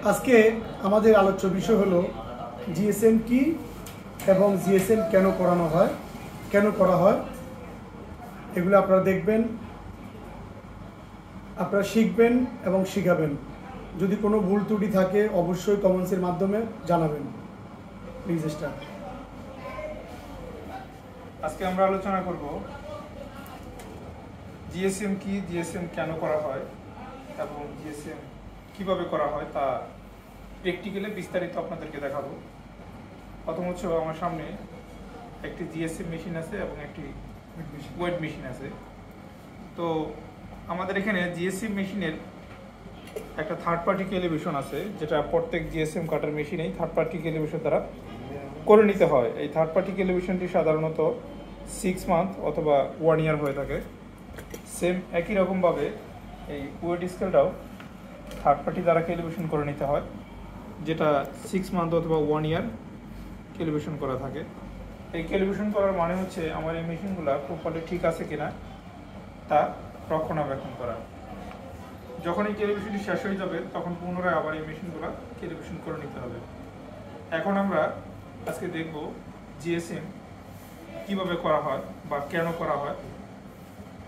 আজকে আমাদের আলোচ্য বিষয় হলো জিএসএম কি এবং জিএসএম কেন করা হয় এগুলো আপনারা দেখবেন, আপনারা শিখবেন এবং শিখাবেন। যদি কোনো ভুল ত্রুটি থাকে অবশ্যই কমেন্টসের মাধ্যমে জানাবেন। Please start. আজকে আমরা আলোচনা করব জিএসএম কি, জিএসএম কেন করা হয় এবং জিএসএম কিভাবে করা হয় তা প্র্যাকটিক্যালি বিস্তারিত আপনাদেরকে দেখাবো। প্রথমত আমার সামনে একটি জিএসএম মেশিন আছে এবং একটি ওয়েট মেশিন আছে। তো আমাদের এখানে জিএসএম মেশিনের একটা থার্ড পার্টি ক্যালিব্রেশন আছে, যেটা প্রত্যেক জিএসএম কাটার মেশিনেই থার্ড পার্টি ক্যালিব্রেশন দ্বারা করে নিতে হয়। এই থার্ড পার্টি ক্যালিব্রেশনটি সাধারণত 6 মান্থ অথবা 1 ইয়ার হয়ে থাকে। সেম একই রকমভাবে এই ওয়েট স্কেলটাও থার্ড পার্টি দ্বারা ক্যালিব্রেশন করে নিতে হয়, যেটা 6 মান্থ অথবা 1 ইয়ার ক্যালিব্রেশন করা থাকে। এই ক্যালিব্রেশন করার মানে হচ্ছে আমার এই মেশিনগুলো প্রপারলি ঠিক আছে কিনা তা রক্ষণাবেক্ষণ করা। যখন এই ক্যালিব্রেশনটি শেষ হয়ে যাবে তখন পুনরায় আবার এই মেশিনগুলো ক্যালিব্রেশন করে নিতে হবে। এখন আমরা আজকে দেখব জিএসএম কিভাবে করা হয় বা কেন করা হয়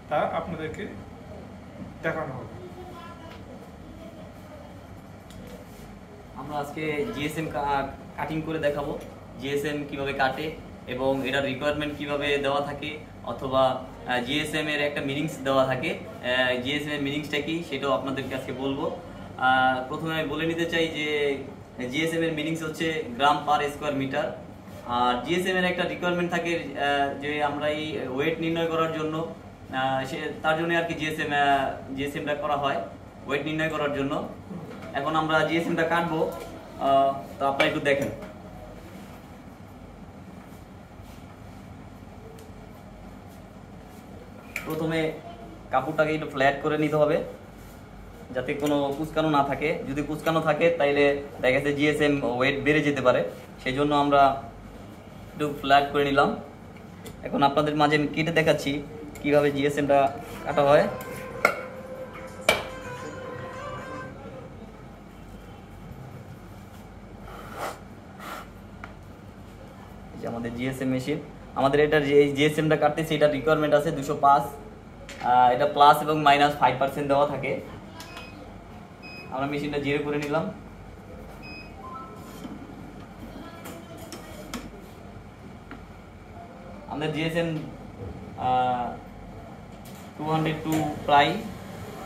তা আপনাদেরকে দেখানো হবে। আমরা আজকে জিএসএম কাটিং করে দেখাবো, জিএসএম কিভাবে কাটে এবং এটার রিকোয়ারমেন্ট কিভাবে দেওয়া থাকে, অথবা জিএসএম এর একটা মিনিংস দেওয়া থাকে। জিএসএম এর মিনিংসটা কি সেটাও আপনাদেরকে আজকে বলবো। প্রথমে আমি বলে নিতে চাই যে জিএসএম এর মিনিংস হচ্ছে গ্রাম পার স্কোয়ার মিটার। আর জিএসএম এর একটা রিকোয়ারমেন্ট থাকে যে আমরা এই ওয়েট নির্ণয় করার জন্য তার জন্য আর কি জিএসএমটা করা হয়, ওয়েট নির্ণয় করার জন্য। এখন আমরা জিএসএমটা কাটবো, তো আপনারা একটু দেখেন। প্রথমে কাপড়টাকে একটু ফ্ল্যাট করে নিতে হবে যাতে কোনো কুচকানো না থাকে। যদি কুচকানো থাকে তাইলে দেখা গেছে জিএসএম ওয়েট বেড়ে যেতে পারে, সেই জন্য আমরা একটু ফ্ল্যাট করে নিলাম। এখন আপনাদের মাঝে কেটে দেখাচ্ছি কিভাবে জিএসএমটা কাটা হয়। আমাদের জিএসএম মেশিন, আমাদের এটা জিএসএমটা কাটতেছি, এটা রিকোয়ারমেন্ট আছে 205। এটা প্লাস এবং মাইনাস 5% দেওয়া থাকে। আমরা মেশিনটা জিরো করে নিলাম। আমাদের জিএসএম 202 প্রায়,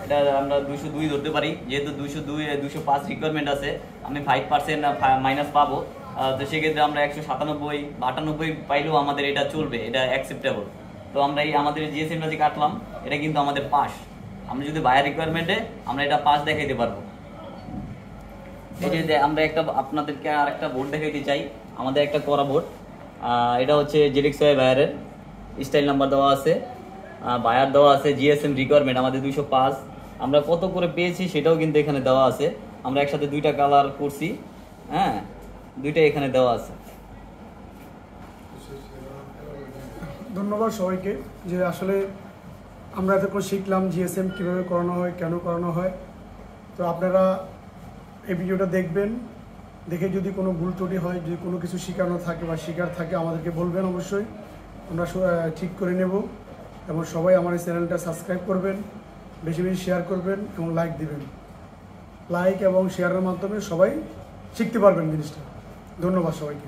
এটা আমরা 202 ধরতে পারি, যেহেতু 205 রিকোয়ারমেন্ট আছে, আমি 5% মাইনাস পাবো। তো সেক্ষেত্রে আমরা 197 বা 98 পাইলেও আমাদের এটা চলবে, এটা অ্যাকসেপ্টেবল। তো আমরা এই আমাদের জিএসএমটা যে কাটলাম এটা কিন্তু আমাদের পাস। আমরা যদি বায়ার রিকোয়ারমেন্টে আমরা এটা পাস দেখাইতে পারবো। এই যে আমরা আপনাদেরকে আর একটা বোর্ড দেখাইতে চাই, আমাদের একটা করা বোর্ড। এটা হচ্ছে জেডিক্সওয়াই বায়ারের, স্টাইল নাম্বার দেওয়া আছে, বায়ার দেওয়া আছে, জিএসএম রিকোয়ারমেন্ট আমাদের 205। আমরা কত করে পেয়েছি সেটাও কিন্তু এখানে দেওয়া আছে। আমরা একসাথে 2টা কালার করছি, হ্যাঁ, 2টাই এখানে দেওয়া আছে। ধন্যবাদ সবাইকে। যে আসলে আমরা এতক্ষণ শিখলাম জিএসএম কীভাবে করানো হয়, কেন করানো হয়। তো আপনারা এই ভিডিওটা দেখবেন, দেখে যদি কোনো ভুল ত্রুটি হয়, যদি কোনো কিছু শেখানো থাকে বা শেখার থাকে আমাদেরকে বলবেন, অবশ্যই আমরা ঠিক করে নেব। এবং সবাই আমার এই চ্যানেলটা সাবস্ক্রাইব করবেন, বেশি বেশি শেয়ার করবেন এবং লাইক দিবেন। লাইক এবং শেয়ারের মাধ্যমে সবাই শিখতে পারবেন জিনিসটা। ধন্যবাদ সবাইকে।